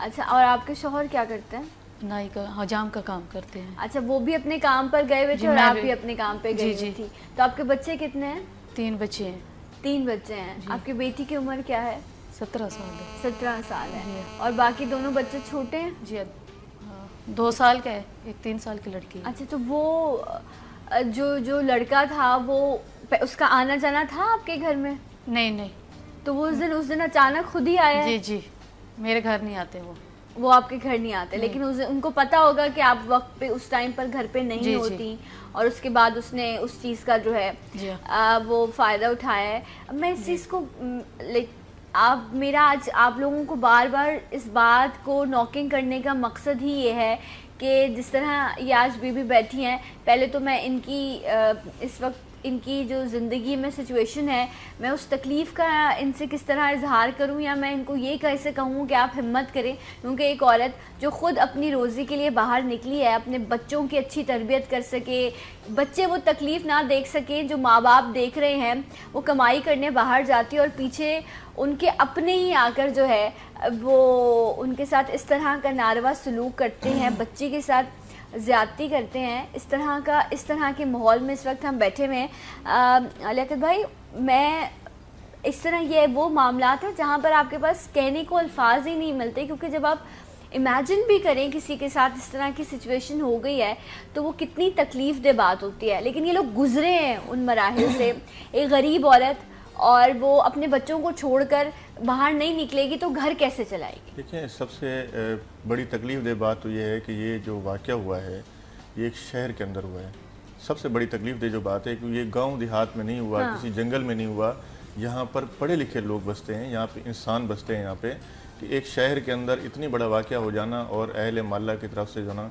اچھا، اور آپ کے شوہر کیا کرتے ہیں؟ نائی کا حجام کا کام کرتے ہیں. اچھا، وہ بھی اپنے کام پر گئے ہوئے تھے اور آپ بھی اپنے کام پہ گئی ہوئی تھی. تو آپ کے بچے کتنے ہیں؟ 3 بچے ہیں. 3 بچے ہیں. آپ کی بیٹی کی عمر کیا ہے؟ 17 سال ہے. 17 سال ہے. اور باقی دونوں بچے چھوٹے ہیں؟ جی 2 سال کا ہے، ایک 3 سال کی لڑکی ہے. اچھا، تو وہ جو لڑکا تھا وہ اس کا آنا جانا تھا آپ کے گھر میں؟ نہیں. تو وہ اس دن اچانک خود ہی آیا؟ جی میرے گھر نہیں آتے وہ آپ کے گھر نہیں آتے. لیکن ان کو پتا ہوگا کہ آپ وقت پہ اس ٹائم پر گھر پہ نہیں ہوتی، اور اس کے بعد اس نے اس چیز کا جو ہے وہ فائدہ اٹھایا ہے. میں اس چیز کو میرا آج آپ لوگوں کو بار بار اس بات کو نوکنگ کرنے کا مقصد ہی یہ ہے کہ جس طرح یہ آج بی بی بیٹھی ہیں، پہلے تو میں ان کی اس وقت ان کی جو زندگی میں سچویشن ہے، میں اس تکلیف کا ان سے کس طرح اظہار کروں، یا میں ان کو یہ کیسے کہوں کہ آپ ہمت کریں. کیونکہ ایک عورت جو خود اپنی روزی کے لیے باہر نکلی ہے، اپنے بچوں کی اچھی تربیت کر سکے، بچے وہ تکلیف نہ دیکھ سکیں جو ماں باپ دیکھ رہے ہیں، وہ کمائی کرنے باہر جاتی ہے اور پیچھے ان کے اپنے ہی آ کر جو ہے وہ ان کے ساتھ اس طرح کا ناروا سلوک کرتے ہیں، بچے کے ساتھ زیادتی کرتے ہیں. اس طرح کے ماحول میں اس وقت ہم بیٹھے ہوئے ہیں. لیاقت بھائی، میں اس طرح یہ وہ معاملات ہیں جہاں پر آپ کے پاس کہنے کو الفاظ ہی نہیں ملتے، کیونکہ جب آپ امیجن بھی کریں کسی کے ساتھ اس طرح کی سچویشن ہو گئی ہے تو وہ کتنی تکلیف دہ بات ہوتی ہے. لیکن یہ لوگ گزرے ہیں ان مراحل سے. ایک غریب عورت اور وہ اپنے بچوں کو چھوڑ کر باہر نہیں نکلے گی تو گھر کیسے چلائے گی؟ دیکھیں، سب سے بڑی تکلیف دہ بات تو یہ ہے کہ یہ جو واقعہ ہوا ہے یہ ایک شہر کے اندر ہوا ہے. سب سے بڑی تکلیف دہ جو بات ہے کہ یہ گاؤں دیہات میں نہیں ہوا، کسی جنگل میں نہیں ہوا. یہاں پر پڑھے لکھے لوگ بستے ہیں، یہاں پہ انسان بستے ہیں. یہاں پہ کہ ایک شہر کے اندر اتنی بڑا واقعہ ہو جانا اور اہل محلہ کی طرف سے جو نا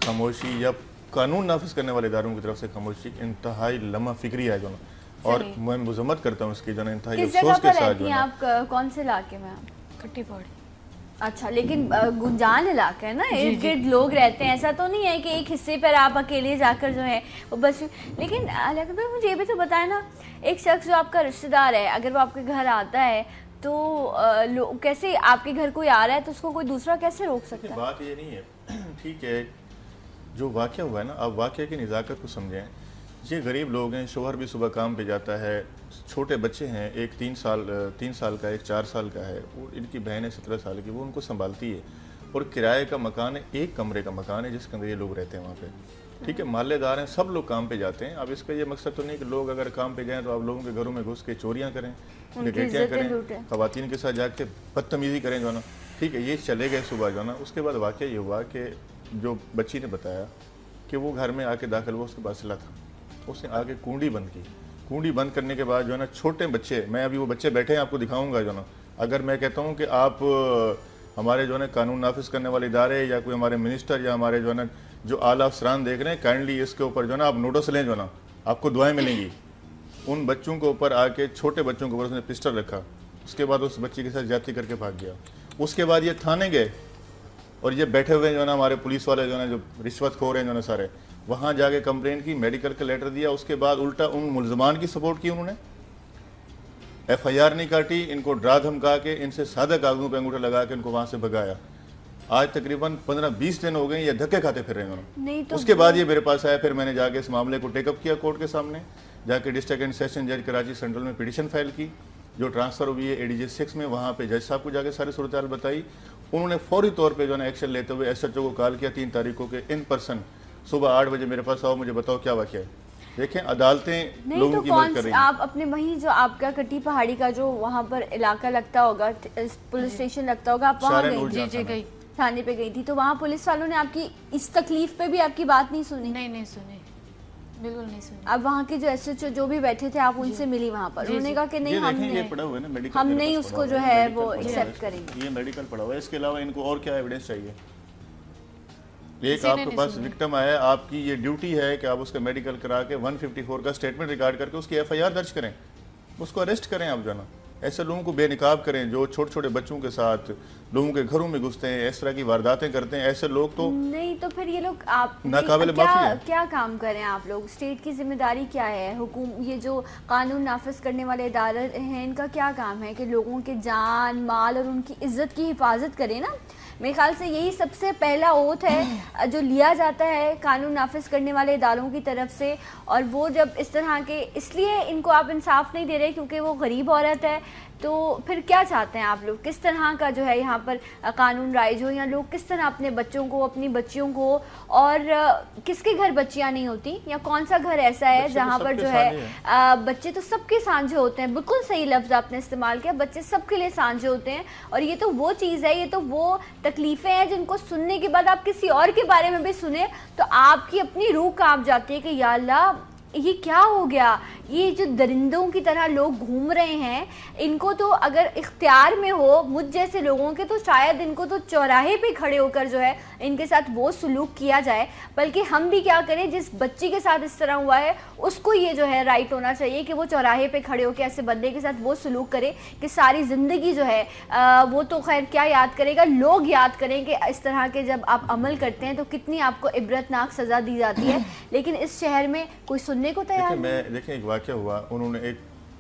خاموشی، یا قانون نافذ کرنے والے اداروں کی طرف سے خاموشی انتہائی لمحہ فکری ہے جو نا. اور میں مذمت کرتا ہوں اس کی جو نا انتہائی افسوس کے ساتھ. جو آپ کون سے علاقے میں؟ کٹی پہاڑی. اچھا، لیکن گنجان علاقہ ہے نا، ارد گرد لوگ رہتے ہیں. ایسا تو نہیں ہے کہ ایک حصے پر آپ اکیلے جا کر جو ہے وہ بس. لیکن لیاقت بھائی مجھے یہ بھی تو بتائیں نا، ایک شخص جو آپ کا رشتہ دار ہے اگر وہ آپ کے گھر آتا ہے تو کیسے آپ کے گھر کوئی آ رہا ہے تو اس کو کوئی دوسرا کیسے روک سکتا ہے؟ بات یہ نہیں ہے. ٹھیک ہے، جو واقعہ ہوا ہے نا، آپ واقعہ کی نزاکت کو سمجھیں. یہ غریب لوگ ہیں، شوہر بھی صبح کام پہ جاتا ہے، چھوٹے بچے ہیں، ایک 3 سال کا، ایک 4 سال کا ہے، ان کی بہن ہے 17 سال کی، وہ ان کو سنبھالتی ہے. اور کرائے کا مکان ہے، 1 کمرے کا مکان ہے جس کے اندر یہ لوگ رہتے ہیں وہاں پہ. ٹھیک ہے، محلے دار ہیں، سب لوگ کام پہ جاتے ہیں. اب اس کا یہ مقصد تو نہیں کہ لوگ اگر کام پہ جائیں تو آپ لوگوں کے گھروں میں گھس کے چوریاں کریں، ڈکیتیاں کریں، خواتین کے ساتھ جا کے بدتمیزی کریں جو نا. ٹھیک ہے، یہ چلے گئے صبح جو نا. اس کے بعد واقعہ یہ ہوا کہ جو بچی نے بتایا کہ وہ گھر میں آ کے داخل ہوا، اس کے پاس اسلحہ تھا. اس نے آگے کنڈی بند کی. کنڈی بند کرنے کے بعد جو ہے نا چھوٹے بچے، میں ابھی وہ بچے بیٹھے ہیں آپ کو دکھاؤں گا جو نا. اگر میں کہتا ہوں کہ آپ ہمارے جو ہے نا قانون نافذ کرنے والے ادارے یا کوئی ہمارے منسٹر یا ہمارے جو ہے نا جو اعلیٰ افسران دیکھ رہے ہیں، کائنڈلی اس کے اوپر جو ہے نا آپ نوٹس لیں جو نا، آپ کو دعائیں ملیں گی. ان بچوں کے اوپر آ کے، چھوٹے بچوں کے اوپر اس نے پسٹل رکھا. اس کے بعد اس بچی کے ساتھ زیادتی کر کے بھاگ گیا. اس کے بعد یہ تھانے گئے اور یہ بیٹھے ہوئے جو ہے نا ہمارے پولیس والے جو ہے نا جو رشوت کھور ہیں جو ہے نا سارے، وہاں جا کے کمپلین کی، میڈیکل کا لیٹر دیا. اس کے بعد الٹا ان ملزمان کی سپورٹ کی، انہوں نے ایف آئی آر نہیں کاٹی، ان کو ڈرا دھمکا کے ان سے سادہ کاغذوں پہ انگوٹھا لگا کے ان کو وہاں سے بھگایا. آج تقریباً 15-20 دن ہو گئے یہ دھکے کھاتے پھر رہے ہیں. اس کے بعد یہ میرے پاس آیا. پھر میں نے جا کے اس معاملے کو ٹیک اپ کیا کورٹ کے سامنے، جا کے ڈسٹرکٹ اینڈ سیشن جج کراچی سینٹرل میں پٹیشن فائل کی جو ٹرانسفر ہوئی ہے ADJ 6 میں. وہاں پہ جج صاحب کو جا کے ساری صورتحال بتائی. انہوں نے فوری طور پہ جو ہے نا ایکشن لیتے ہوئے SHO کو کال کیا 3 تاریخ کو کہ ان پرسن صبح 8 بجے میرے پاس آؤ، مجھے بتاؤ کیا واقعہ ہے. دیکھیں، عدالتیں لوگوں کی مدد کر رہی ہیں. آپ اپنے وہیں جو آپ کا کٹی پہاڑی کا جو وہاں پر علاقہ لگتا ہوگا، پولیس اسٹیشن لگتا ہوگا، آپ وہاں گئی؟ جی گئی، تھانے پہ گئی تھی. تو وہاں پولیس والوں نے آپ کی اس تکلیف پہ بھی آپ کی بات نہیں سنی؟ نہیں سنی، بالکل نہیں سنی. اب وہاں کے جو SHO جو بھی بیٹھے تھے آپ ان سے ملی وہاں پر، انہوں نے کہا کہ نہیں، ہم نہیں اس کو جو ہے وہ ایکسیپٹ کریں گے. یہ میڈیکل پڑا ہوا ہے. اس کے علاوہ ان کو اور کیا ایویڈنس چاہیے؟ ایک آپ کے پاس وکٹم آیا، آپ کی یہ ڈیوٹی ہے کہ آپ اس کا میڈیکل کرا کے 154 کا سٹیٹمنٹ ریکارڈ کر کے اس کی FIR درج کریں، اس کو اریسٹ کریں. آپ جو نا ایسے لوگوں کو بے نقاب کریں جو چھوٹے چھوٹے بچوں کے ساتھ لوگوں کے گھروں میں گھستے ہیں، اس طرح کی وارداتیں کرتے ہیں. ایسے لوگ تو نہیں. تو پھر یہ لوگ آپ ناقابل معافی ہیں. کیا کام کریں آپ لوگ؟ اسٹیٹ کی ذمہ داری کیا ہے؟ یہ جو قانون نافذ کرنے والے ادارے ہیں ان کا کیا کام ہے کہ لوگوں کے جان مال اور ان کی عزت کی حفاظت کریں نا. میرے خیال سے یہی سب سے پہلا اوتھ ہے جو لیا جاتا ہے قانون نافذ کرنے والے اداروں کی طرف سے. اور وہ جب اس طرح کے, اس لیے ان کو آپ انصاف نہیں دے رہے کیونکہ وہ غریب عورت ہے, تو پھر کیا چاہتے ہیں آپ لوگ؟ کس طرح کا جو ہے یہاں پر قانون رائج ہو, یا لوگ کس طرح اپنے بچوں کو, اپنی بچیوں کو, اور کس کے گھر بچیاں نہیں ہوتی, یا کون سا گھر ایسا ہے جہاں پر جو ہے بچے تو سب کے سانجھے ہوتے ہیں. بالکل صحیح لفظ آپ نے استعمال کیا, بچے سب کے لیے سانجھے ہوتے ہیں. اور یہ تو وہ چیز ہے, یہ تو وہ تکلیفیں ہیں جن کو سننے کے بعد آپ کسی اور کے بارے میں بھی سنیں تو آپ کی اپنی روح کانپ جاتی ہے کہ یا اللہ یہ کیا ہو گیا. یہ جو درندوں کی طرح لوگ گھوم رہے ہیں, ان کو تو اگر اختیار میں ہو مجھ جیسے لوگوں کے, تو شاید ان کو تو چوراہے پہ کھڑے ہو کر جو ہے ان کے ساتھ وہ سلوک کیا جائے. بلکہ ہم بھی کیا کریں, جس بچی کے ساتھ اس طرح ہوا ہے اس کو یہ جو ہے رائٹ ہونا چاہیے کہ وہ چوراہے پہ کھڑے ہو کے ایسے بندے کے ساتھ وہ سلوک کرے کہ ساری زندگی جو ہے وہ تو خیر کیا یاد کرے گا, لوگ یاد کریں کہ اس طرح کے جب آپ عمل کرتے ہیں تو کتنی آپ کو عبرتناک سزا دی جاتی ہے. لیکن اس شہر میں کوئی سننے کو تیار نہیں. دیکھیں ایک واقعہ ہوا, انہوں نے ایک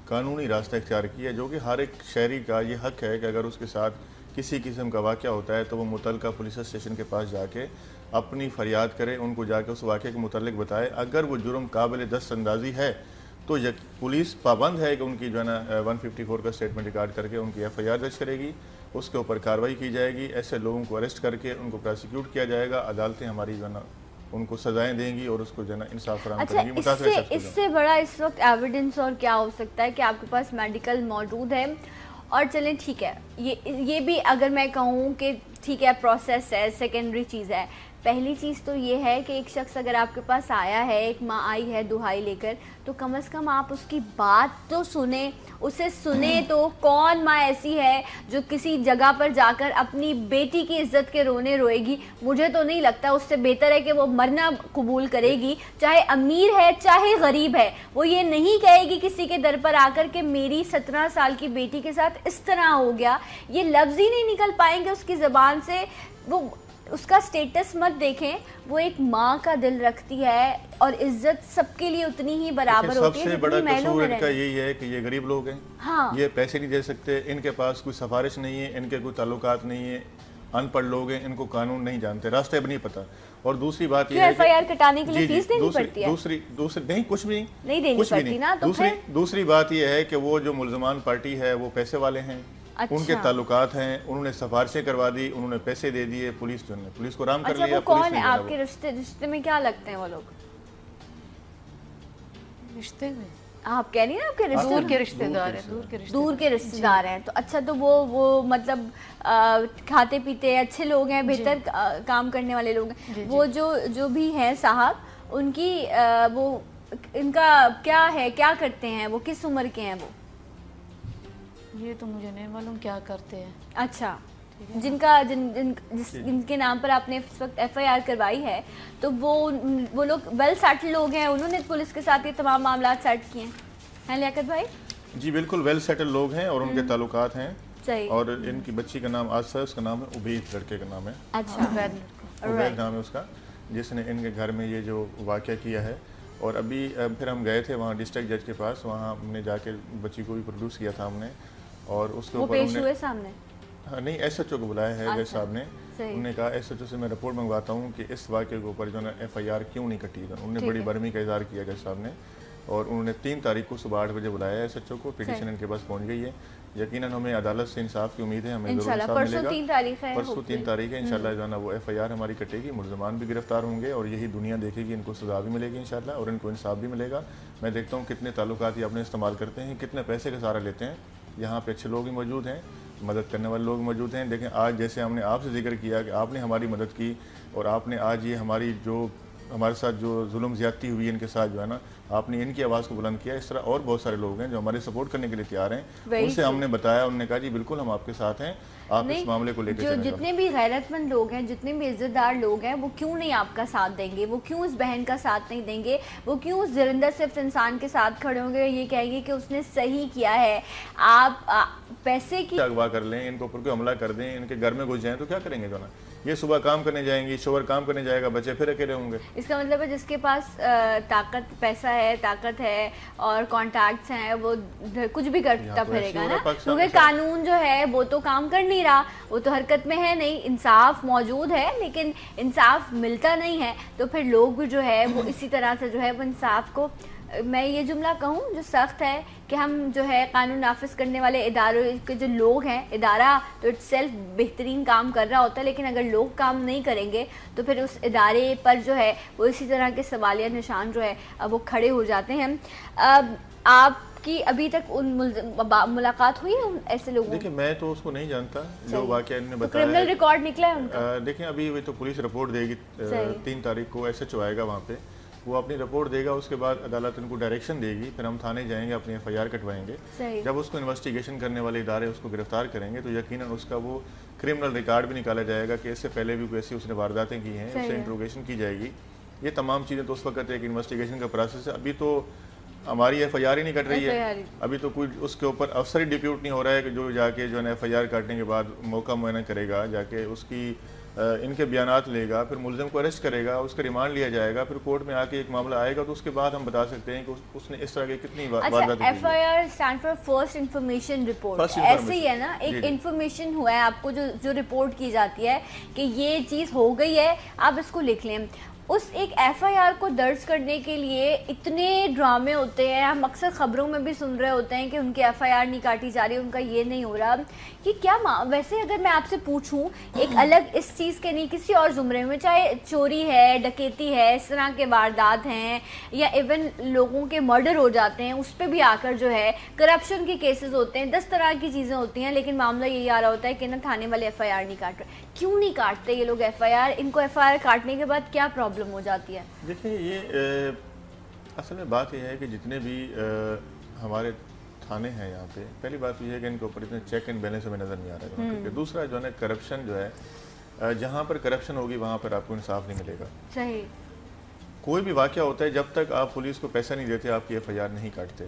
قانونی راستہ اختیار کیا جو کہ ہر ایک شہری کا یہ حق ہے کہ اگر اس کے ساتھ کسی قسم کا واقعہ ہوتا ہے تو وہ متعلقہ پولیس اسٹیشن کے پاس جا کے اپنی فریاد کرے, ان کو جا کے اس واقعے کے متعلق بتائے. اگر وہ جرم قابل دست اندازی ہے تو پولیس پابند ہے کہ ان کی جو ہے نا 154 کا اسٹیٹمنٹ ریکارڈ کر کے ان کی FIR درج کرے گی, اس کے اوپر کارروائی کی جائے گی. ایسے لوگوں کو اریسٹ کر کے ان کو پروسیکیوٹ کیا جائے گا. عدالتیں ہماری جو ہے نا ان کو سزائیں دیں گی اور اس کو جو ہے نا انصاف فراہم کریں گی. اس سے بڑا اس وقت ایویڈنس اور کیا ہو سکتا ہے کہ آپ کے پاس میڈیکل موجود ہے. اور چلیں ٹھیک ہے, یہ بھی اگر میں کہوں کہ ٹھیک ہے پروسیس ہے, سیکنڈری چیز ہے. پہلی چیز تو یہ ہے کہ ایک شخص اگر آپ کے پاس آیا ہے, ایک ماں آئی ہے دہائی لے کر, تو کم از کم آپ اس کی بات تو سنیں, اسے سنیں تو. کون ماں ایسی ہے جو کسی جگہ پر جا کر اپنی بیٹی کی عزت کے رونے روئے گی؟ مجھے تو نہیں لگتا. اس سے بہتر ہے کہ وہ مرنا قبول کرے گی, چاہے امیر ہے چاہے غریب ہے. وہ یہ نہیں کہے گی کسی کے در پر آ کر کہ میری 17 سال کی بیٹی کے ساتھ اس طرح ہو گیا. یہ لفظ ہی نہیں نکل پائیں گے اس کی زبان سے. وہ اس کا سٹیٹس مت دیکھیں, وہ ایک ماں کا دل رکھتی ہے اور عزت سب کے لیے اتنی ہی برابر ہوتی ہے. سب سے بڑا قصور ان کا یہی ہے کہ یہ غریب لوگ ہیں, یہ پیسے نہیں دے سکتے, ان کے پاس کوئی سفارش نہیں ہے, ان کے کوئی تعلقات نہیں ہے, ان پڑھ لوگ ہیں, ان کو قانون نہیں جانتے, راستے بھی نہیں پتہ. اور دوسری بات یہ ہے کہ FIR کٹانے کے لیے فیس دینی پڑتی ہے. دوسری نہیں, کچھ بھی نہیں دینی پڑتی نا. دوسری بات یہ ہے کہ وہ جو ملزمان پارٹی ہے وہ پیسے والے ہیں, ان کے تعلقات ہیں, انہوں نے سفارشیں کروا دی, انہوں نے پیسے دے دیے, پولیس کو رام کر لیا. وہ کون ہے آپ کے رشتے میں کیا لگتے ہیں وہ لوگ؟ رشتے میں آپ کہہ رہی ہیں آپ کے دور کے رشتے دار ہیں, دور کے رشتے دار ہیں. تو اچھا, تو وہ مطلب کھاتے پیتے اچھے لوگ ہیں, بہتر کام کرنے والے لوگ ہیں. وہ جو بھی ہیں صاحب, ان کی وہ ان کا کیا ہے, کیا کرتے ہیں, وہ کس عمر کے ہیں؟ وہ یہ تو مجھے نہیں معلوم کیا کرتے ہیں. اچھا, جن کے نام پر آپ نے اس وقت FIR کروائی ہے, تو وہ لوگ ویل سیٹل لوگ ہیں, انہوں نے پولیس کے ساتھ یہ تمام معاملات سیٹ کیے ہیں لیاقت بھائی؟ جی بالکل ویل سیٹل لوگ ہیں اور ان کے تعلقات ہیں. صحیح. اور ان کی بچی کا نام آج اس کا نام ہے عبید, لڑکے کا نام ہے. اچھا, عبید نام ہے اس کا, جس نے ان کے گھر میں یہ جو واقعہ کیا ہے. اور ابھی پھر ہم گئے تھے وہاں ڈسٹرکٹ جج کے پاس, وہاں ہم نے جا کے بچی کو بھی پروڈیوس کیا تھا ہم نے. اور اس کے اوپر پیش ہوئے سامنے نہیں, SHO کو بلایا ہے جج صاحب نے. انہوں نے کہا SHO سے میں رپورٹ منگواتا ہوں کہ اس واقعے کے اوپر جو ہے نا FIR کیوں نہیں کٹی. انہوں نے بڑی برہمی کا اظہار کیا جج صاحب نے, اور انہوں نے 3 تاریخ کو صبح 8 بجے بلایا ہے SHO کو. پیٹیشن ان کے پاس پہنچ گئی ہے. یقیناً ہمیں عدالت سے انصاف کی امید ہے, ہمیں ضرور انصاف ملے گا. پرسوں 3 تاریخ ہے, انشاءاللہ جو ہے نا وہ FIR ہماری کٹے گی, ملزمان بھی گرفتار ہوں گے اور یہی دنیا دیکھے گی, ان کو سزا بھی ملے گی انشاءاللہ, اور ان کو انصاف بھی ملے گا. میں دیکھتا ہوں کتنے تعلقات یہ اپنے استعمال کرتے ہیں, کتنے پیسے کا سہارا لیتے ہیں. یہاں پہ اچھے لوگ بھی موجود ہیں, مدد کرنے والے لوگ موجود ہیں. دیکھیں آج جیسے ہم نے آپ سے ذکر کیا کہ آپ نے ہماری مدد کی, اور آپ نے آج یہ ہمارے ساتھ جو ظلم زیادتی ہوئی ان کے ساتھ جو ہے نا, آپ نے ان کی آواز کو بلند کیا. اس طرح اور بہت سارے لوگ ہیں جو ہمارے سپورٹ کرنے کے لیے تیار ہیں. ان سے ہم نے بتایا, انہوں نے کہا جی بالکل ہم آپ کے ساتھ ہیں, آپ اس معاملے کو لے کے چلیں. جتنے بھی غیرت مند لوگ ہیں, جتنے بھی عزت دار لوگ ہیں, وہ کیوں نہیں آپ کا ساتھ دیں گے؟ وہ کیوں اس بہن کا ساتھ نہیں دیں گے؟ وہ کیوں اس زرندہ صرف انسان کے ساتھ کھڑے ہوں گے, یہ کہیں گے کہ اس نے صحیح کیا ہے؟ آپ پیسے کی اغوا کر لیں, ان کے اوپر کوئی حملہ کر دیں, ان کے گھر میں گھس جائیں تو کیا کریں گے جو نا, یہ صبح کام کرنے جائیں گی، شوہر کام کرنے جائے گا، بچے پھر اکیلے ہوں گے. اس کا مطلب ہے جس کے پاس طاقت، پیسہ ہے، طاقت ہے اور کانٹیکٹس ہیں، وہ کچھ بھی کرتا پھرے گا نا، کیونکہ قانون جو ہے وہ تو کام کر نہیں رہا، وہ تو حرکت میں ہے نہیں. انصاف موجود ہے لیکن انصاف ملتا نہیں ہے، تو پھر لوگ جو ہے وہ اسی طرح سے جو ہے وہ انصاف کو، میں یہ جملہ کہوں جو سخت ہے کہ ہم جو ہے قانون نافذ کرنے والے اداروں کے جو لوگ ہیں، ادارہ تو اٹ سیلف بہترین کام کر رہا ہوتا ہے، لیکن اگر لوگ کام نہیں کریں گے تو پھر اس ادارے پر جو ہے وہ اسی طرح کے سوالیہ نشان جو ہے وہ کھڑے ہو جاتے ہیں. آپ کی ابھی تک ان ملاقات ہوئی ہے ایسے لوگوں؟ دیکھیں میں تو اس کو نہیں جانتا جو واقعہ انہوں نے بتایا. کرمنل ریکارڈ نکلا ہے ان کا؟ دیکھیں ابھی وہ تو پولیس رپورٹ دے گی 3 تاریخ کو، ایس ایچ او آئے گا وہاں پہ، وہ اپنی رپورٹ دے گا، اس کے بعد عدالت ان کو ڈائریکشن دے گی، پھر ہم تھانے جائیں گے، اپنی ایف آئی آر کٹوائیں گے. جب اس کو انویسٹیگیشن کرنے والے ادارے اس کو گرفتار کریں گے تو یقیناً اس کا وہ کرمنل ریکارڈ بھی نکالا جائے گا کہ اس سے پہلے بھی کوئی ایسی اس نے وارداتیں کی ہیں، اس سے انٹروگیشن کی جائے گی. یہ تمام چیزیں تو اس وقت ایک انویسٹیگیشن کا پروسیس ہے. ابھی تو ہماری ایف آئی آر ہی نہیں کٹ رہی ہے، ابھی تو کوئی اس کے اوپر افسر ہی ڈپیوٹ نہیں ہو رہا ہے کہ جو جا کے جو ہے ایف آئی آر کاٹنے کے بعد موقع معائنہ کرے گا، جا کے اس کی ان کے بیانات لے گا، پھر ملزم کو اریسٹ کرے گا، اس کا ریمانڈ لیا جائے گا، پھر کورٹ میں آ کے ایک معاملہ آئے گا تو اس کے بعد ہم بتا سکتے ہیں کہ اس نے اس طرح کے کتنی وارداتیں کی. F I R stand for first information report, ایسے ہی ہے نا، ایک انفارمیشن ہوا ہے آپ کو جو رپورٹ کی جاتی ہے کہ یہ چیز ہو گئی ہے، آپ اس کو لکھ لیں. اس ایک ایف آئی آر کو درج کرنے کے لیے اتنے ڈرامے ہوتے ہیں، ہم اکثر خبروں میں بھی سن رہے ہوتے ہیں کہ ان کی ایف آئی آر نہیں کاٹی جا رہی، ان کا یہ نہیں ہو رہا. یہ کیا ویسے اگر میں آپ سے پوچھوں ایک الگ اس چیز کے نہیں کسی اور زمرے میں، چاہے چوری ہے، ڈکیتی ہے، اس طرح کے واردات ہیں، یا ایون لوگوں کے مرڈر ہو جاتے ہیں، اس پہ بھی آ کر جو ہے کرپشن کے کیسز ہوتے ہیں، 10 طرح کی چیزیں ہوتی ہیں، لیکن معاملہ یہی آ رہا ہوتا ہے کہ نا تھانے والے ایف آئی آر نہیں کاٹ رہے. کیوں نہیں کاٹتے یہ لوگ ایف آئی آر؟ ان کو ایف آئی آر کاٹنے کے بعد کیا پرابلم ہو جاتی ہے؟ دیکھیں یہ اصل میں بات یہ ہے کہ جتنے بھی ہمارے تھانے ہیں یہاں پہ، پہلی بات یہ ہے کہ ان کے اوپر اتنے چیک اینڈ بیلنس ہمیں نظر نہیں آ رہا ہے. دوسرا جو ہے نا کرپشن جو ہے، جہاں پر کرپشن ہوگی وہاں پر آپ کو انصاف نہیں ملے گا. صحیح. کوئی بھی واقعہ ہوتا ہے جب تک آپ پولیس کو پیسہ نہیں دیتے آپ کی ایف آئی آر نہیں کاٹتے.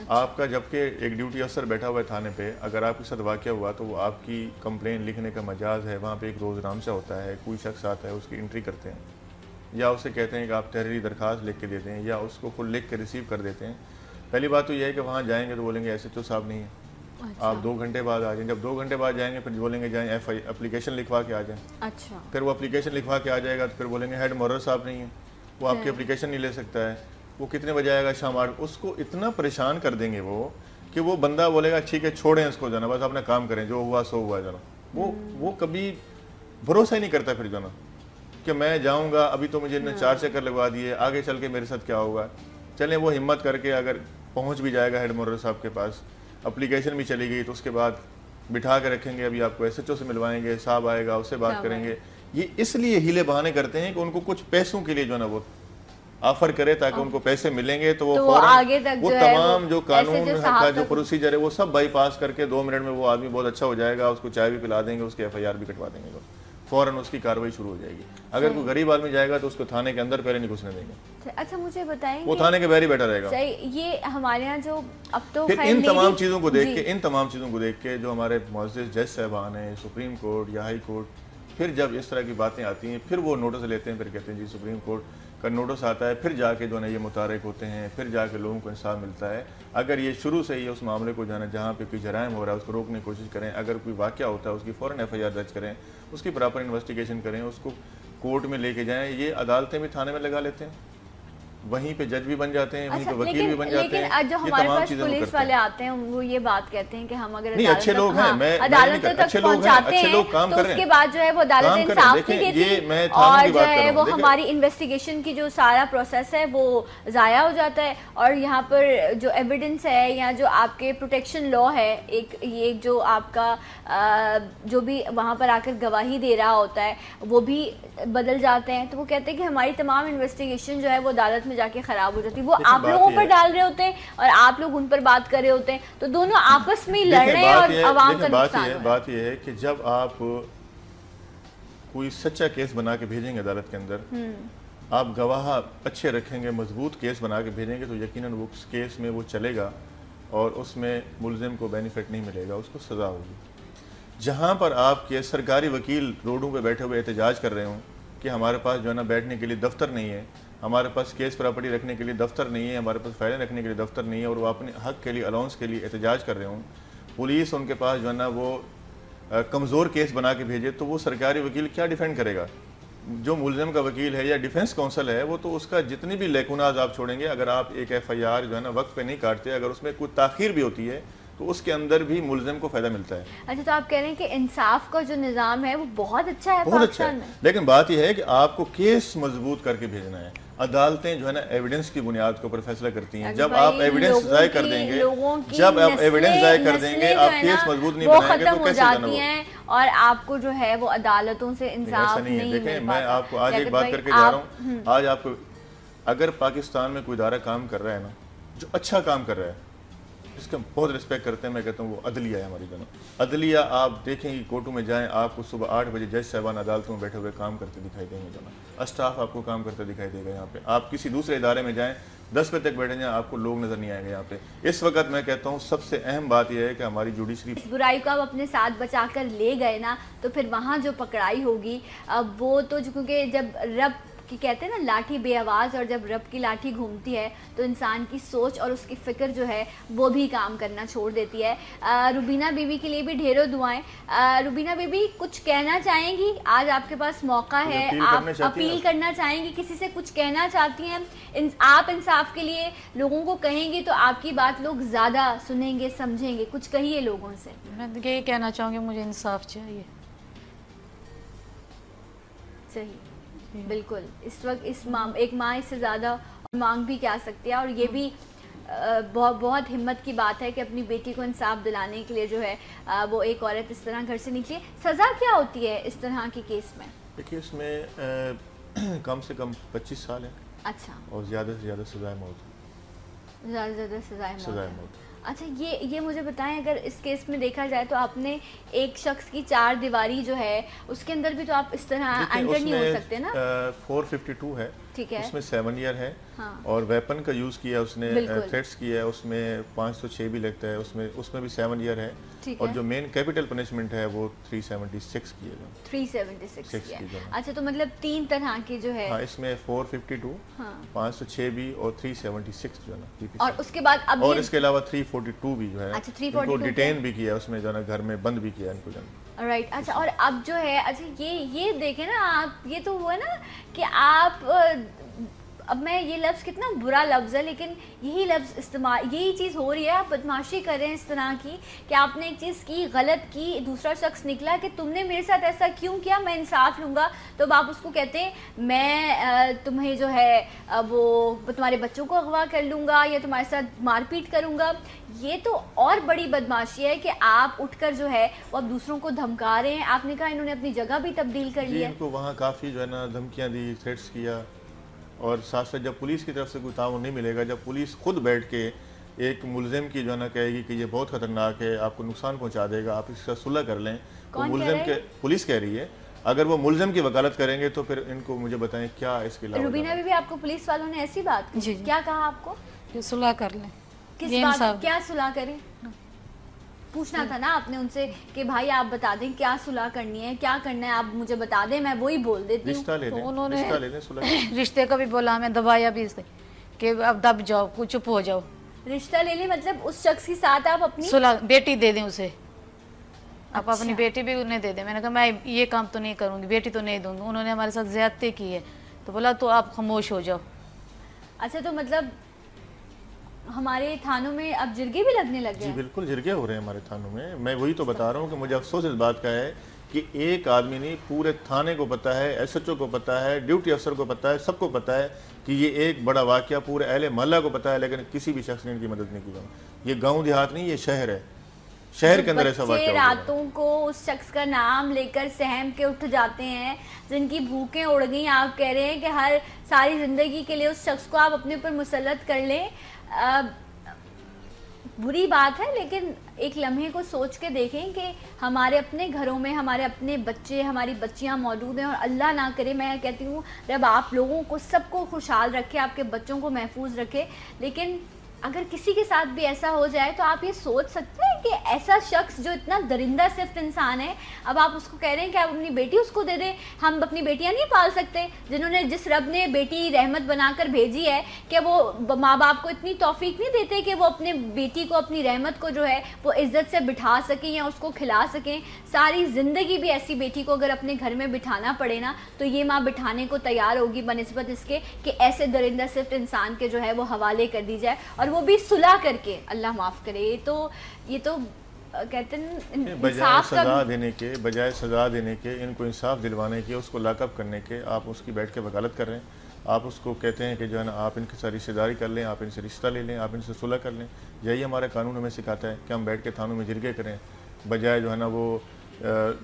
آپ کا جبکہ ایک ڈیوٹی افسر بیٹھا ہوا ہے تھانے پہ، اگر آپ کے ساتھ واقعہ ہوا تو وہ آپ کی کمپلین لکھنے کا مجاز ہے، وہاں پہ ایک روز نامچہ ہوتا ہے، کوئی شخص آتا ہے اس کی انٹری کرتے ہیں، یا اسے کہتے ہیں کہ آپ تحریری درخواست لکھ کے دیتے ہیں، یا اس کو خود لکھ کے ریسیو کر دیتے ہیں. پہلی بات تو یہ ہے کہ وہاں جائیں گے تو بولیں گے ایسے تو صاحب نہیں ہے، آپ 2 گھنٹے بعد آ جائیں. جب 2 گھنٹے بعد جائیں گے پھر بولیں گے جائیں اپلیکیشن لکھوا کے آ جائیں. اچھا. پھر وہ اپلیکیشن لکھوا کے آ جائے گا تو پھر بولیں گے ہیڈ مورر صاحب نہیں ہے، وہ آپ کی اپلیکیشن نہیں لے سکتا ہے. وہ کتنے بجے آئے گا؟ شام 8. اس کو اتنا پریشان کر دیں گے وہ کہ وہ بندہ بولے گا ٹھیک ہے چھوڑیں اس کو جانا، بس اپنا کام کریں، جو ہوا سو ہوا جانا. وہ کبھی بھروسہ ہی نہیں کرتا پھر جانا کہ میں جاؤں گا، ابھی تو مجھے 4 چکر لگوا دیے، آگے چل کے میرے ساتھ کیا ہوگا. چلیں وہ ہمت کر کے اگر پہنچ بھی جائے گا ہیڈ مورر صاحب کے پاس، اپلیکیشن بھی چلی گئی تو اس کے بعد بٹھا کے رکھیں گے، ابھی آپ کو ایس ایچ او سے ملوائیں گے، صاحب آئے گا اس سے بات کریں گے. یہ اس لیے ہیلے بہانے کرتے ہیں کہ ان کو کچھ پیسوں کے لیے جو ہے نا وہ آفر کرے تاکہ ان کو پیسے ملیں گے تو وہ فوراً وہ تمام جو قانون کا جو پروسیجر ہے وہ سب بائی پاس کر کے 2 منٹ میں وہ آدمی بہت اچھا ہو جائے گا، اس کو چائے بھی پلا دیں گے، اس کی ایف آئی آر بھی کٹوا دیں گے، فوراً اس کی کارروائی شروع ہو جائے گی. اگر کوئی غریب آدمی جائے گا تو اس کو تھانے کے اندر پہلے نہیں گھسنے دیں گے. اچھا مجھے بتائیں، وہ تھانے کے باہر ہی بیٹھا رہے گا. یہ ہمارے یہاں جو اب تو پھر ان تمام چیزوں کو دیکھ کے جو ہمارے معزز جج صاحبان ہیں سپریم کورٹ یا ہائی کورٹ، پھر جب اس طرح کی باتیں آتی ہیں پھر وہ نوٹس لیتے ہیں، پھر کہتے ہیں جی سپریم کورٹ کا نوٹس آتا ہے، پھر جا کے جو ہے یہ متحرک ہوتے ہیں، پھر جا کے لوگوں کو انصاف ملتا ہے. اگر یہ شروع سے ہی اس معاملے کو جہاں پہ کوئی جرائم ہو رہا ہے اس کو روکنے کی کوشش کریں، اگر کوئی واقعہ ہوتا ہے اس کی فوراً ایف آئی آر درج کریں، اس کی پراپر انویسٹیگیشن کریں، اس کو کورٹ میں لے کے جائیں. یہ عدالتیں بھی تھانے میں لگا لیتے ہیں، وہیں پہ جج بھی بن جاتے ہیں، وہیں پہ وکیل بھی بن جاتے ہیں. لیکن جو ہمارے پاس پولیس والے آتے ہیں وہ یہ بات کہتے ہیں کہ ہم اگر اچھے لوگ ہیں، عدالتوں تک پہنچاتے ہیں تو اس کے بعد جو ہے وہ عدالت انصاف نہیں دیتی اور جو ہے وہ ہماری انویسٹیگیشن کی جو سارا پروسیس ہے وہ ضائع ہو جاتا ہے. اور یہاں پر جو ایویڈنس ہے یا جو آپ کے پروٹیکشن لا ہے، ایک یہ جو آپ کا جو بھی وہاں پر آ کر گواہی دے رہا ہوتا ہے وہ بھی بدل جاتے ہیں. تو وہ کہتے ہیں کہ ہماری تمام انویسٹیگیشن جو ہے وہ عدالت جا کے خراب ہو جاتی ہے. وہ آپ لوگوں پر ڈال رہے ہوتے ہیں اور آپ لوگ ان پر بات کر رہے ہوتے ہیں، تو دونوں آپس میں لڑ رہے ہیں اور عوام کا نقصان ہے. بات یہ ہے کہ جب آپ کوئی سچا کیس بنا کے بھیجیں گے عدالت کے اندر، آپ گواہ اچھے رکھیں گے، مضبوط کیس بنا کے بھیجیں گے تو یقیناً وہ اس کیس میں وہ چلے گا اور اس میں ملزم کو بینیفٹ نہیں ملے گا، اس کو سزا ہوگی. جہاں پر آپ کے سرکاری وکیل روڈوں پہ بیٹھے ہوئے احتجاج کر رہے ہوں کہ ہمارے پاس جو ہے نا بیٹھنے کے لیے دفتر نہیں ہے, ہمارے پاس کیس پراپرٹی رکھنے کے لیے دفتر نہیں ہے, ہمارے پاس فائلیں رکھنے کے لیے دفتر نہیں ہے, اور وہ اپنے حق کے لیے الاؤنس کے لیے احتجاج کر رہے ہوں, پولیس ان کے پاس جو ہے نا وہ کمزور کیس بنا کے بھیجے, تو وہ سرکاری وکیل کیا ڈیفینڈ کرے گا؟ جو ملزم کا وکیل ہے یا ڈیفنس کونسل ہے وہ تو اس کا جتنی بھی لیکوناز آپ چھوڑیں گے, اگر آپ ایک ایف آئی آر جو ہے نا وقت پہ نہیں کاٹتے, اگر اس میں کوئی تاخیر بھی ہوتی ہے تو اس کے اندر بھی ملزم کو فائدہ ملتا ہے. اچھا, تو آپ کہہ رہے ہیں کہ انصاف کا جو نظام ہے وہ بہت اچھا ہے بہت اچھا پاکستان میں, لیکن بات یہ ہے کہ آپ کو کیس مضبوط کر کے بھیجنا ہے. عدالتیں جو ہے نا ایویڈنس کی بنیاد کے اوپر فیصلہ کرتی ہیں. جب آپ ایویڈنس ضائع کر دیں گے, جب آپ ایویڈنس ضائع کر دیں گے, آپ کیس مضبوط نہیں بنائیں گے تو کیسے جانا وہ, اور آپ کو جو ہے وہ عدالتوں سے انصاف نہیں مل پاتا. دیکھیں میں آپ کو آج ایک بات کر کے جا رہا ہوں, آج آپ کو اگر پاکستان میں کوئی ادارہ کام کر رہا ہے نا جو اچھا کام کر رہا ہے, اس کا بہت رسپیکٹ کرتے ہیں, میں کہتا ہوں وہ عدلیہ ہے ہماری جناب. عدلیہ آپ دیکھیں گے کورٹوں میں جائیں, آپ کو صبح 8 بجے جج صاحبان عدالتوں میں بیٹھے ہوئے کام کرتے دکھائی دیں گے جناب. اسٹاف آپ کو کام کرتے دکھائی دے گا یہاں پہ. آپ کسی دوسرے ادارے میں جائیں 10 بجے تک بیٹھے جائیں, آپ کو لوگ نظر نہیں آئیں گے یہاں پہ. اس وقت میں کہتا ہوں سب سے اہم بات یہ ہے کہ ہماری جوڈیشری, اس برائی کو آپ اپنے ساتھ بچا کر لے گئے نا, تو پھر وہاں جو پکڑائی ہوگی وہ تو کیونکہ جب رب کی کہتے ہیں نا لاٹھی بے آواز, اور جب رب کی لاٹھی گھومتی ہے تو انسان کی سوچ اور اس کی فکر جو ہے وہ بھی کام کرنا چھوڑ دیتی ہے. روبینہ بی بی کے لیے بھی ڈھیروں دعائیں. روبینہ بی بی کچھ کہنا چاہیں گی؟ آج آپ کے پاس موقع ہے, آپ اپیل کرنا چاہیں گی, کسی سے کچھ کہنا چاہتی ہیں؟ آپ انصاف کے لیے لوگوں کو کہیں گی تو آپ کی بات لوگ زیادہ سنیں گے, سمجھیں گے. کچھ کہیے لوگوں سے. میں یہی کہنا چاہوں گی مجھے انصاف چاہیے. صحیح, بالکل. اس وقت ایک ماں اس سے زیادہ مانگ بھی کیا سکتی ہے, اور یہ بھی بہت ہمت کی بات ہے کہ اپنی بیٹی کو انصاف دلانے کے لیے جو ہے وہ ایک عورت اس طرح گھر سے نکلی. سزا کیا ہوتی ہے اس طرح کے کیس میں؟ دیکھیے اس میں کم سے کم 25 سال ہے. اچھا, اور زیادہ سے زیادہ سزائے موت. زیادہ سے زیادہ سزائے موت. اچھا, یہ مجھے بتائیں, اگر اس کیس میں دیکھا جائے تو آپ نے ایک شخص کی 4 دیواری جو ہے اس کے اندر بھی تو آپ اس طرح انٹر نہیں ہو سکتے نا. 452 ہے, ٹھیک ہے, اس میں 7 ایئر ہے, اور ویپن کا یوز کیا اس نے, تھریٹس کیا ہے, اس میں 506 بھی لگتا ہے, اس میں بھی 7 ایئر ہے, اور جو مین کیپٹل پنشمنٹ ہے وہ 376 کی ہے. 376 کی ہے. اچھا, تو مطلب 3 طرح کی جو ہے, ہاں اس میں 452, 506 بھی, اور رائٹ, جو ہے نا, اور اس کے بعد اب اور اس کے علاوہ 342 بھی جو ہے, اچھا 342 ڈیٹین بھی کیا اس میں جو ہے نا, گھر میں بند بھی کیا ان کو جانا. رائٹ. اچھا, اور اب جو ہے, اچھا یہ دیکھیں نا آپ, یہ تو ہوا نا کہ آپ, اب میں یہ لفظ کتنا برا لفظ ہے لیکن یہی لفظ استعمال, یہی چیز ہو رہی ہے, آپ بدماشی کر رہے ہیں اس طرح کی کہ آپ نے ایک چیز کی, غلط کی, دوسرا شخص نکلا کہ تم نے میرے ساتھ ایسا کیوں کیا, میں انصاف لوں گا, تو اب آپ اس کو کہتے ہیں میں تمہیں جو ہے وہ تمہارے بچوں کو اغوا کر لوں گا یا تمہارے ساتھ مار پیٹ کروں گا. یہ تو اور بڑی بدماشی ہے کہ آپ اٹھ کر جو ہے وہ اب دوسروں کو دھمکا رہے ہیں. آپ نے کہا انہوں نے اپنی جگہ بھی تبدیل کر لی ہے. ان کو وہاں کافی جو ہے نا دھمکیاں دی, تھریٹس کیا, اور ساتھ ساتھ جب پولیس کی طرف سے کوئی تعاون نہیں ملے گا, جب پولیس خود بیٹھ کے ایک ملزم کی جو ہے نا کہے گی کہ یہ بہت خطرناک ہے, آپ کو نقصان پہنچا دے گا, آپ اس کا صلح کر لیں, وہ ملزم کے, پولیس کہہ رہی ہے, اگر وہ ملزم کی وکالت کریں گے تو پھر ان کو مجھے بتائیں کیا اس کے علاوہ. روبینہ بھی آپ کو پولیس والوں نے ایسی بات کی, کیا کہا آپ کو؟ کہ صلح کر لیں. کس بات, کیا صلح کریں؟ پوچھنا تھا نا آپ نے ان سے کہ بھائی آپ بتا دیں کیا صلح کرنی ہے, کیا کرنا ہے, آپ مجھے بتا دیں, میں وہی بول دیتی ہوں. انہوں نے رشتے کا بھی بولا, ہمیں دبایا بھی کہ اب دب جاؤ, چپ ہو جاؤ. رشتہ لے لیں مطلب اس شخص کے ساتھ آپ اپنی صلح, بیٹی دے دیں اسے, آپ اپنی بیٹی بھی انہیں دے دیں. میں نے کہا میں یہ کام تو نہیں کروں گی, بیٹی تو نہیں دوں گی, انہوں نے ہمارے ساتھ زیادتی کی ہے, تو بولا تو آپ خاموش ہو جاؤ. اچھا, تو مطلب ہمارے تھانوں میں اب جرگے بھی لگنے لگ گئے؟ جی بالکل جرگے ہو رہے ہیں ہمارے تھانوں میں. میں وہی تو بتا رہا ہوں کہ مجھے افسوس اس بات کا ہے کہ ایک آدمی نہیں, پورے تھانے کو پتہ ہے, ایس ایچ او کو پتہ ہے, ڈیوٹی افسر کو پتہ ہے, سب کو پتہ ہے کہ یہ ایک بڑا واقعہ پورے اہل محلہ کو پتہ ہے, لیکن کسی بھی شخص نے ان کی مدد نہیں کی. یہ گاؤں دیہات نہیں, یہ شہر ہے, شہر کے اندر ایسا واقعہ. راتوں کو اس شخص کا نام لے کر سہم کے اٹھ جاتے ہیں, جن کی بھوکیں اڑ گئیں, آپ کہہ رہے ہیں کہ ہر ساری زندگی کے لیے اس شخص کو آپ اپنے اوپر مسلط کر لیں. بری بات ہے, لیکن ایک لمحے کو سوچ کے دیکھیں کہ ہمارے اپنے گھروں میں ہمارے اپنے بچے, ہماری بچیاں موجود ہیں, اور اللہ نہ کرے, میں کہتی ہوں رب آپ لوگوں کو سب کو خوشحال رکھے, آپ کے بچوں کو محفوظ رکھے, لیکن اگر کسی کے ساتھ بھی ایسا ہو جائے تو آپ یہ سوچ سکتے ہیں کہ ایسا شخص جو اتنا درندہ صفت انسان ہے، اب آپ اس کو کہہ رہے ہیں کہ آپ اپنی بیٹی اس کو دے دیں. ہم اپنی بیٹیاں نہیں پال سکتے؟ جس رب نے بیٹی رحمت بنا کر بھیجی ہے، کہ وہ ماں باپ کو اتنی توفیق نہیں دیتے کہ وہ اپنے بیٹی کو، اپنی رحمت کو جو ہے وہ عزت سے بٹھا سکیں یا اس کو کھلا سکیں. ساری زندگی بھی ایسی بیٹی کو اگر اپنے گھر میں بٹھانا پڑے نا تو یہ ماں بٹھانے کو تیار ہوگی بنسبت اس کے کہ ایسے درندہ صفت انسان کے جو ہے وہ حوالے کر دی جائے، اور وہ بھی صلح کر کے. اللہ معاف کرے. یہ تو کہتے ہیں بجائے سزا دینے کے ان کو انصاف دلوانے کے، اس کو لاک اپ کرنے کے، آپ اس کی بیٹھ کے وکالت کر رہے ہیں. آپ اس کو کہتے ہیں کہ جو ہے نا آپ ان کے ساتھ رشتہ داری کر لیں، آپ ان سے رشتہ لے لیں، آپ ان سے صلح کر لیں. یہی ہمارا قانون ہمیں سکھاتا ہے کہ ہم بیٹھ کے تھانوں میں جرگے کریں بجائے جو ہے نا وہ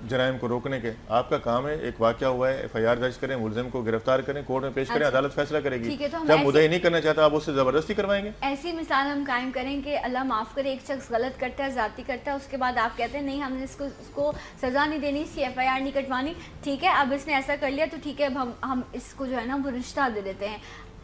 جرائم کو روکنے کے. آپ کا کام ہے، ایک واقعہ ہوا ہے، FIR درج کریں، ملزم کو گرفتار کریں، کورٹ میں پیش کریں، عدالت فیصلہ کرے گی. جب مدعی نہیں کرنا چاہتا آپ اس سے زبردستی کروائیں گے. ایسی مثال ہم قائم کریں کہ اللہ معاف کرے ایک شخص غلط کرتا ہے، زیادتی کرتا ہے، اس کے بعد آپ کہتے ہیں نہیں ہم نے اس کو سزا نہیں دینی، اس کی FIR نہیں کٹوانی. ٹھیک ہے، اب اس نے ایسا کر لیا تو ٹھیک ہے، اب ہم اس کو جو ہے نا وہ رشتہ دے دیتے ہیں.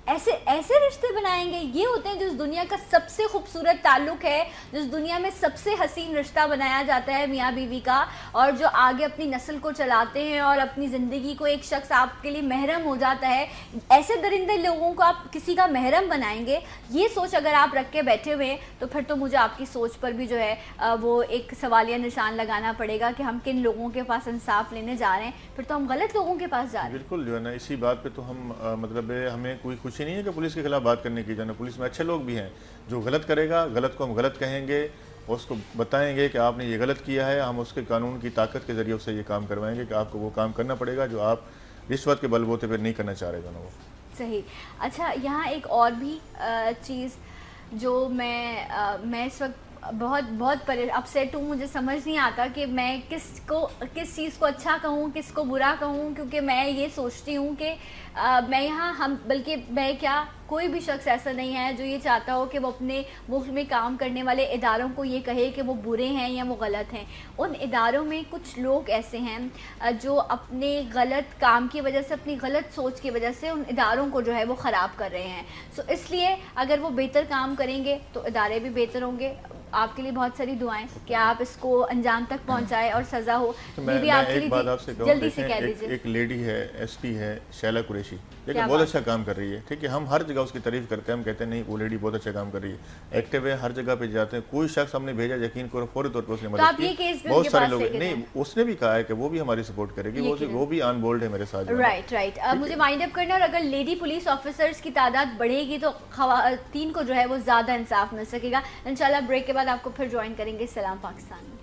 ایسے رشتے بنائیں گے؟ یہ ہوتے ہیں جس دنیا کا سب سے خوبصورت تعلق ہے، جس دنیا میں سب سے حسین رشتہ بنایا جاتا ہے میاں بیوی کا، اور جو آگے اپنی نسل کو چلاتے ہیں اور اپنی زندگی کو ایک شخص آپ کے لیے محرم ہو جاتا ہے. ایسے درندے لوگوں کو آپ کسی کا محرم بنائیں گے؟ یہ سوچ اگر آپ رکھ کے بیٹھے ہوئے ہیں تو پھر تو مجھے آپ کی سوچ پر بھی جو ہے وہ ایک سوالیہ نشان لگانا پڑے گا کہ ہم کن لوگوں کے پاس انصاف لینے جا رہے ہیں. پھر تو ہم غلط لوگوں کے پاس جا رہے ہیں. بالکل جو ہے نا اسی بات پہ تو ہم مطلب ہمیں کوئی خوشی نہیں ہے کہ پولیس کے خلاف بات کرنے کی. جو ہے نا پولیس میں اچھے لوگ بھی ہیں، جو غلط کرے گا غلط کو ہم غلط کہیں گے، اس کو بتائیں گے کہ آپ نے یہ غلط کیا ہے. ہم اس کے قانون کی طاقت کے ذریعے سے یہ کام کروائیں گے کہ آپ کو وہ کام کرنا پڑے گا جو آپ رشوت کے بل بوتے پہ نہیں کرنا چاہ رہے جو نا وہ. صحیح. اچھا، یہاں ایک اور بھی چیز جو میں اس وقت بہت اپسیٹ ہوں. مجھے سمجھ نہیں آتا کہ میں کس چیز کو اچھا کہوں، کس کو برا کہوں، کیونکہ میں یہ سوچتی ہوں کہ میں یہاں بلکہ میں کیا کوئی بھی شخص ایسا نہیں ہے جو یہ چاہتا ہو کہ وہ اپنے ملک میں کام کرنے والے اداروں کو یہ کہے کہ وہ برے ہیں یا وہ غلط ہیں. ان اداروں میں کچھ لوگ ایسے ہیں جو اپنے غلط کام کی وجہ سے، اپنی غلط سوچ کی وجہ سے ان اداروں کو جو ہے وہ خراب کر رہے ہیں. اس لیے اگر وہ بہتر کام کریں گے تو ادارے بھی بہتر ہوں گے. آپ کے لیے بہت ساری دعائیں کہ آپ اس کو انجام تک پہنچائے اور سزا ہو. میں ایک بات آپ سے کہوں، جلدی سے کہہ دیجیے. ایک لیڈی ہے SP ہے شیلا قریشی، لیکن بہت اچھا کام کر رہی ہے. ٹھیک ہے، ہم ہر جگہ اس کی تعریف کرتے ہیں، ہم کہتے ہیں نہیں وہ لیڈی بہت اچھا کام کر رہی ہے، ایکٹیو ہے، ہر جگہ پہ جاتے ہیں. کوئی شخص ہم نے بھیجا یقین کرو فوری طور پہ اس نے مدد کی. بہت سارے لوگ نہیں، اس نے بھی کہا ہے کہ وہ بھی ہماری سپورٹ کرے گی، وہ بھی آن بورڈ ہے میرے ساتھ. رائٹ. مجھے وائنڈ اپ کرنا، اور اگر لیڈی پولیس آفیسرز کی تعداد بڑھے گی تو خواتین کو جو ہے وہ زیادہ انصاف مل سکے گا. انشاءاللہ بریک کے بعد آپ کو پھر جوائن کریں گے. سلام پاکستان.